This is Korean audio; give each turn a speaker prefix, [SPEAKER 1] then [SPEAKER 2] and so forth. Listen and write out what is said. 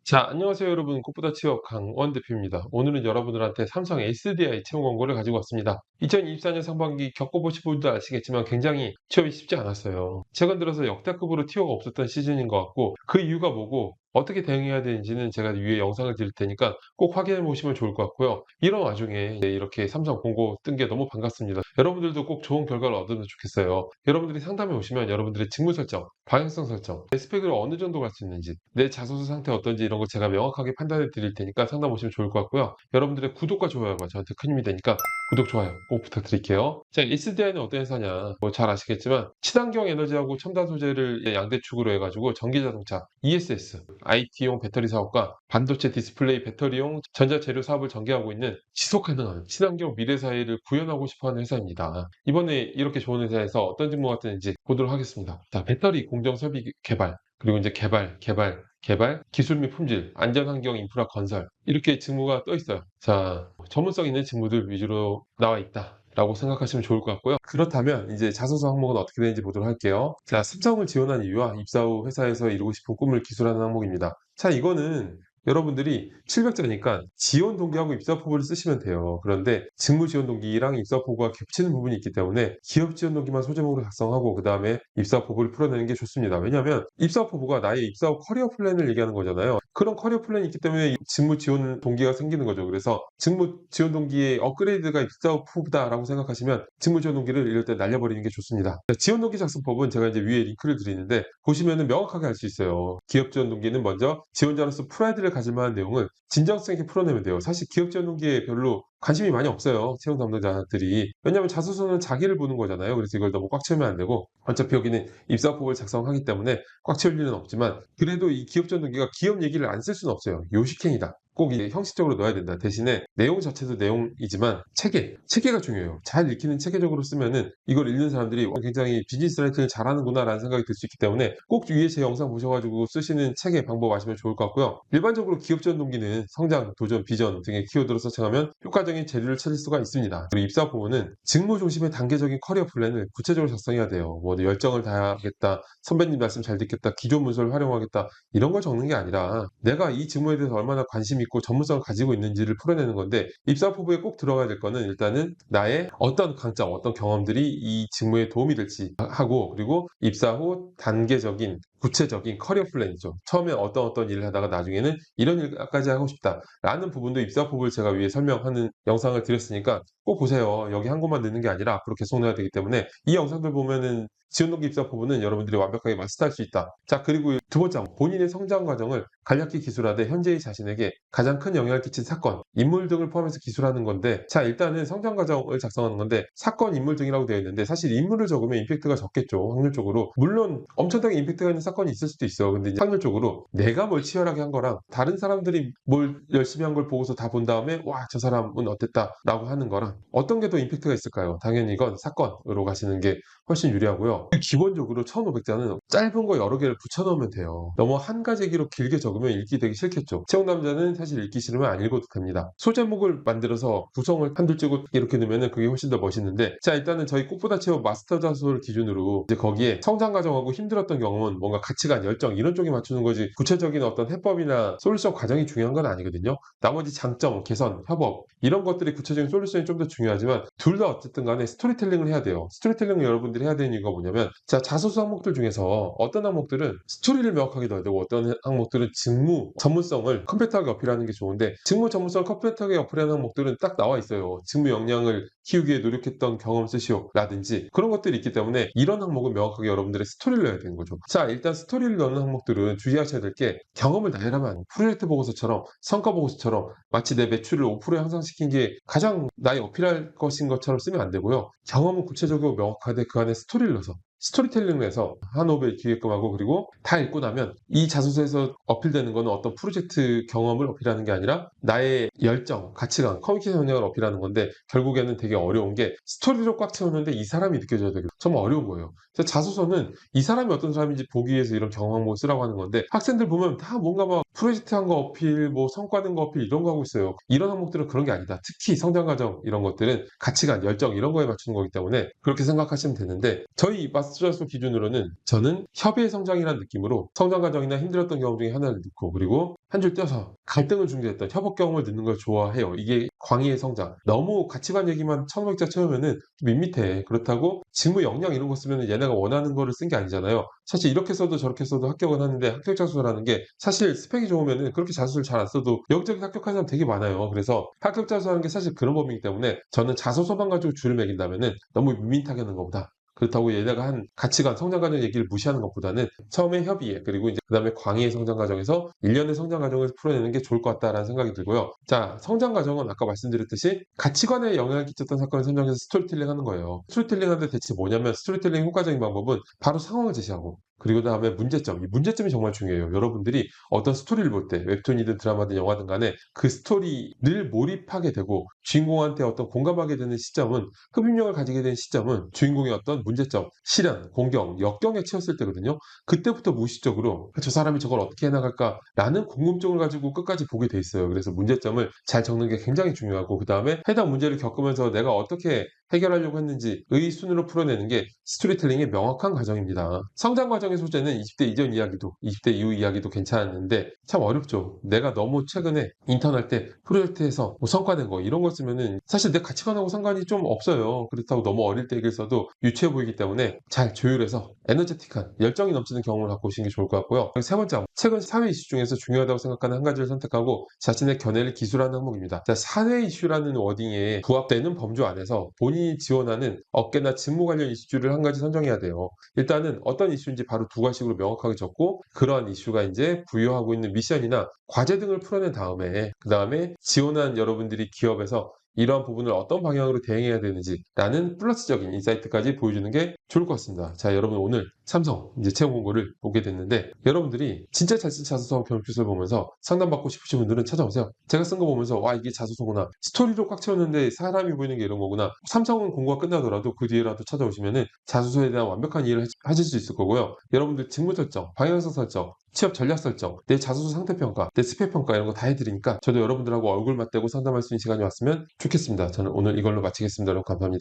[SPEAKER 1] 자, 안녕하세요 여러분. 꽃보다 취업 강원 대표입니다. 오늘은 여러분들한테 삼성 SDI 채용 광고를 가지고 왔습니다. 2024년 상반기 겪어보신 분도 아시겠지만 굉장히 취업이 쉽지 않았어요. 최근 들어서 역대급으로 티오가 없었던 시즌인 것 같고, 그 이유가 뭐고 어떻게 대응해야 되는지는 제가 위에 영상을 드릴 테니까 꼭 확인해 보시면 좋을 것 같고요. 이런 와중에 이렇게 삼성 공고 뜬 게 너무 반갑습니다. 여러분들도 꼭 좋은 결과를 얻으면 좋겠어요. 여러분들이 상담해 오시면 여러분들의 직무 설정, 방향성 설정, 내 스펙을 어느 정도 갈 수 있는지, 내 자소서 상태 어떤지 이런 거 제가 명확하게 판단해 드릴 테니까 상담 오시면 좋을 것 같고요. 여러분들의 구독과 좋아요가 저한테 큰 힘이 되니까 구독, 좋아요 꼭 부탁드릴게요. 자, SDI는 어떤 회사냐? 뭐 잘 아시겠지만 친환경 에너지하고 첨단 소재를 양대축으로 해가지고 전기자동차, ESS, IT용 배터리 사업과 반도체 디스플레이 배터리용 전자재료 사업을 전개하고 있는 지속 가능한 친환경 미래 사회를 구현하고 싶어하는 회사입니다. 이번에 이렇게 좋은 회사에서 어떤 직무가 뜨는지 보도록 하겠습니다. 자, 배터리 공정 설비 개발, 그리고 이제 개발, 기술 및 품질, 안전환경 인프라 건설, 이렇게 직무가 떠 있어요. 자, 전문성 있는 직무들 위주로 나와 있다 라고 생각하시면 좋을 것 같고요. 그렇다면 이제 자소서 항목은 어떻게 되는지 보도록 할게요. 자, 삼성을 지원한 이유와 입사 후 회사에서 이루고 싶은 꿈을 기술하는 항목입니다. 자, 이거는 여러분들이 700자니까 지원 동기하고 입사 포부를 쓰시면 돼요. 그런데 직무 지원 동기랑 입사 포부가 겹치는 부분이 있기 때문에 기업 지원 동기만 소제목으로 작성하고 그 다음에 입사 포부를 풀어내는 게 좋습니다. 왜냐하면 입사 포부가 나의 입사 후 커리어 플랜을 얘기하는 거잖아요. 그런 커리어 플랜이 있기 때문에 직무 지원 동기가 생기는 거죠. 그래서 직무 지원 동기의 업그레이드가 입사 후 포부다라고 생각하시면 직무 지원 동기를 이럴 때 날려버리는 게 좋습니다. 지원 동기 작성법은 제가 이제 위에 링크를 드리는데 보시면은 명확하게 알 수 있어요. 기업 지원 동기는 먼저 지원자로서 프라이드를 가질 만한 내용을 진정성 있게 풀어내면 돼요. 사실 기업 지원 동기에 별로 관심이 많이 없어요. 채용 담당자들이. 왜냐하면 자소서는 자기를 보는 거잖아요. 그래서 이걸 너무 꽉 채우면 안 되고, 어차피 여기는 입사법을 작성하기 때문에 꽉 채울 일은 없지만, 그래도 이 기업 지원 동기가 기업 얘기를 안 쓸 수는 없어요. 요식행위다. 꼭 이제 형식적으로 넣어야 된다. 대신에 내용 자체도 내용이지만 체계가 중요해요. 잘 읽히는 체계적으로 쓰면은 이걸 읽는 사람들이 굉장히 비즈니스 라이팅을 잘하는구나 라는 생각이 들 수 있기 때문에 꼭 위에 제 영상 보셔가지고 쓰시는 체계 방법 아시면 좋을 것 같고요. 일반적으로 기업 지원 동기는 성장, 도전, 비전 등의 키워드로 설정하면 효과적인 재료를 찾을 수가 있습니다. 그리고 입사 부문은 직무 중심의 단계적인 커리어 플랜을 구체적으로 작성해야 돼요. 뭐 열정을 다하겠다, 선배님 말씀 잘 듣겠다, 기존 문서를 활용하겠다, 이런 걸 적는 게 아니라 내가 이 직무에 대해서 얼마나 관심 있고 전문성을 가지고 있는지를 풀어내는 건데, 입사 포부에 꼭 들어가야 될 거는 일단은 나의 어떤 강점, 어떤 경험들이 이 직무에 도움이 될지 하고, 그리고 입사 후 단계적인 구체적인 커리어 플랜이죠. 처음에 어떤 일을 하다가 나중에는 이런 일까지 하고 싶다 라는 부분도 입사 포부를 제가 위에 설명하는 영상을 드렸으니까 꼭 보세요. 여기 한 곳만 넣는 게 아니라 앞으로 계속 넣어야 되기 때문에 이 영상들 보면은 지원 동기 입사 포부는 여러분들이 완벽하게 마스터할 수 있다. 자, 그리고 두 번째, 본인의 성장 과정을 간략히 기술하되 현재의 자신에게 가장 큰 영향을 끼친 사건, 인물 등을 포함해서 기술하는 건데, 자, 일단은 성장 과정을 작성하는 건데 사건, 인물 등이라고 되어 있는데, 사실 인물을 적으면 임팩트가 적겠죠. 확률적으로. 물론 엄청나게 임팩트가 있는 사건이 있을 수도 있어. 근데 이제 확률적으로 내가 뭘 치열하게 한 거랑 다른 사람들이 뭘 열심히 한 걸 보고서 다 본 다음에 와, 저 사람은 어땠다 라고 하는 거랑 어떤 게 더 임팩트가 있을까요? 당연히 이건 사건으로 가시는 게 훨씬 유리하고요. 기본적으로 1500자는 짧은 거 여러 개를 붙여 넣으면 돼요. 너무 한 가지 얘기로 길게 적으면 읽기 되게 싫겠죠. 채용 남자는 사실 읽기 싫으면 안 읽어도 됩니다. 소제목을 만들어서 구성을 한줄 찍고 이렇게 넣으면 그게 훨씬 더 멋있는데, 자, 일단은 저희 꽃보다 채워 마스터 자소를 기준으로 이제 거기에 성장 과정하고 힘들었던 경험은 뭔가 가치관, 열정 이런 쪽에 맞추는 거지, 구체적인 어떤 해법이나 솔루션 과정이 중요한 건 아니거든요. 나머지 장점, 개선, 협업 이런 것들이 구체적인 솔루션이 좀 더 중요하지만 둘 다 어쨌든 간에 스토리텔링을 해야 돼요. 스토리텔링을 여러분들이 해야 되는 이유가 뭐냐면, 자, 자소서 항목들 중에서 어떤 항목들은 스토리를 명확하게 넣어야 되고 어떤 항목들은 직무 전문성을 컴팩트하게 어필하는 게 좋은데, 직무 전문성을 컴팩트하게 어필하는 항목들은 딱 나와 있어요. 직무 역량을 키우기 위해 노력했던 경험 쓰시오 라든지 그런 것들이 있기 때문에 이런 항목은 명확하게 여러분들의 스토리를 넣어야 되는 거죠. 자, 일단 스토리를 넣는 항목들은 주의하셔야 될 게, 경험을 나열하면 안 돼요. 프로젝트 보고서처럼, 성과 보고서처럼 마치 내 매출을 5%에 향상시킨 게 가장 나의 어필할 것인 것처럼 쓰면 안 되고요. 경험은 구체적이고 명확하되 그 안에 스토리를 넣어서 스토리텔링을 해서 한호흡에 기획금하고, 그리고 다 읽고 나면 이 자소서에서 어필되는 거는 어떤 프로젝트 경험을 어필하는 게 아니라 나의 열정, 가치관, 커뮤니케이션 능력을 어필하는 건데, 결국에는 되게 어려운 게 스토리로 꽉 채우는데 이 사람이 느껴져야 되거든요. 정말 어려운 거예요. 그래서 자소서는 이 사람이 어떤 사람인지 보기 위해서 이런 경험 항목을 쓰라고 하는 건데, 학생들 보면 다 뭔가 막 프로젝트 한 거 어필, 뭐 성과 낸 거 어필 이런 거 하고 있어요. 이런 항목들은 그런 게 아니다. 특히 성장 과정 이런 것들은 가치관, 열정 이런 거에 맞추는 거기 때문에 그렇게 생각하시면 되는데, 저희 마스터자소 기준으로는 저는 협의의 성장이라는 느낌으로 성장 과정이나 힘들었던 경험 중에 하나를 넣고, 그리고 한 줄 떼서 갈등을 중재했던 협업 경험을 듣는 걸 좋아해요. 이게 광의의 성장. 너무 가치관 얘기만 1,500자 채우면은 좀 밋밋해. 그렇다고 직무 역량 이런 거 쓰면은 얘네가 원하는 거를 쓴 게 아니잖아요. 사실 이렇게 써도 저렇게 써도 합격은 하는데 합격 자소서라는 게 사실 스펙이 좋으면은 그렇게 자소서를 잘 안 써도 여기저기 합격한 사람 되게 많아요. 그래서 합격 자소서라는 게 사실 그런 법이기 때문에 저는 자소서만 가지고 줄을 매긴다면은 너무 밋밋하게 하는 것보다 그렇다고 얘네가 한 가치관, 성장 과정 얘기를 무시하는 것보다는 처음에 협의에 그리고 이제 그다음에 광의의 성장 과정에서 일련의 성장 과정을 풀어내는 게 좋을 것 같다라는 생각이 들고요. 자, 성장 과정은 아까 말씀드렸듯이 가치관에 영향을 끼쳤던 사건을 선정해서 스토리텔링 하는 거예요. 스토리텔링 하는데 대체 뭐냐면 스토리텔링 효과적인 방법은 바로 상황을 제시하고 그리고 다음에 문제점. 이 문제점이 정말 중요해요. 여러분들이 어떤 스토리를 볼 때 웹툰이든 드라마든 영화든 간에 그 스토리를 몰입하게 되고 주인공한테 어떤 공감하게 되는 시점은 흡입력을 가지게 된 시점은 주인공의 어떤 문제점, 시련, 공경, 역경에 치였을 때거든요. 그때부터 무의식적으로 저 사람이 저걸 어떻게 해나갈까라는 궁금증을 가지고 끝까지 보게 돼 있어요. 그래서 문제점을 잘 적는 게 굉장히 중요하고 그 다음에 해당 문제를 겪으면서 내가 어떻게 해결하려고 했는지의 순으로 풀어내는 게 스토리텔링의 명확한 과정입니다. 성장 과정의 소재는 20대 이전 이야기도 20대 이후 이야기도 괜찮은데 참 어렵죠. 내가 너무 최근에 인턴할 때 프로젝트에서 뭐 성과낸 거 이런 거 쓰면은 사실 내 가치관하고 상관이 좀 없어요. 그렇다고 너무 어릴 때 얘기를 써도 유치해 보이기 때문에 잘 조율해서 에너제틱한 열정이 넘치는 경험을 갖고 오시는 게 좋을 것 같고요. 세 번째, 최근 사회 이슈 중에서 중요하다고 생각하는 한 가지를 선택하고 자신의 견해를 기술하는 항목입니다. 자, 사회 이슈라는 워딩에 부합되는 범주 안에서 본인이 지원하는 업계나 직무 관련 이슈를 한 가지 선정해야 돼요. 일단은 어떤 이슈인지 바로 두 가지로 명확하게 적고 그러한 이슈가 이제 부여하고 있는 미션이나 과제 등을 풀어낸 다음에 그 다음에 지원한 여러분들이 기업에서 이러한 부분을 어떤 방향으로 대응해야 되는지라는 플러스적인 인사이트까지 보여주는 게 좋을 것 같습니다. 자, 여러분 오늘 삼성 이제 채용 공고를 보게 됐는데 여러분들이 진짜 잘 쓴 자소서 경험표를 보면서 상담받고 싶으신 분들은 찾아오세요. 제가 쓴 거 보면서 와 이게 자소서구나. 스토리로 꽉 채웠는데 사람이 보이는 게 이런 거구나. 삼성은 공고가 끝나더라도 그 뒤에라도 찾아오시면은 자소서에 대한 완벽한 이해를 하실 수 있을 거고요. 여러분들 직무 설정, 방향성 설정, 취업 전략 설정, 내 자소서 상태 평가, 내 스펙 평가 이런 거 다 해드리니까 저도 여러분들하고 얼굴 맞대고 상담할 수 있는 시간이 왔으면 좋겠습니다. 저는 오늘 이걸로 마치겠습니다. 여러분 감사합니다.